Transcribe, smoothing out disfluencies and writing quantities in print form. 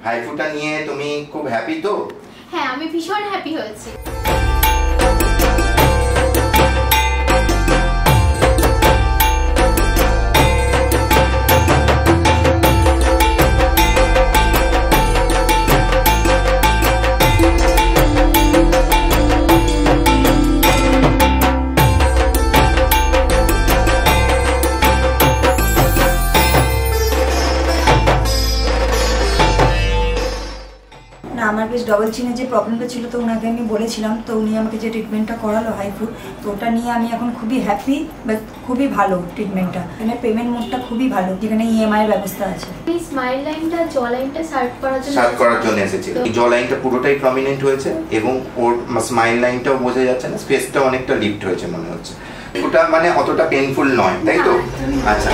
হাইফুটা নিয়ে তুমি খুব হ্যাপি তো? হ্যাঁ, আমি ভীষণ হ্যাপি হয়েছি। আমার বেশ ডবল চিনের যে প্রবলেমটা ছিল তো ওনাকে আমি বলেছিলাম, তো উনি আমাকে যে ট্রিটমেন্টটা করালো হাইফুট, তো ওটা নিয়ে আমি এখন খুবই হ্যাপি। বাট খুবই ভালো ট্রিটমেন্টটা, এখানে পেমেন্ট মোডটা খুবই ভালো, যেখানে ইএমআই এর ব্যবস্থা আছে। এই স্মাইল লাইনটা জ লাইনটা শার্প করার জন্য এসেছে। জ লাইনটা পুরোটাই প্রমিনেন্ট হয়েছে এবং ওর স্মাইল লাইনটাও বোঝা যাচ্ছে না, স্পেসটা অনেকটা লিফট হয়েছে মনে হচ্ছে। ওটা মানে অতটা পেইনফুল নয়, তাই তো? আচ্ছা।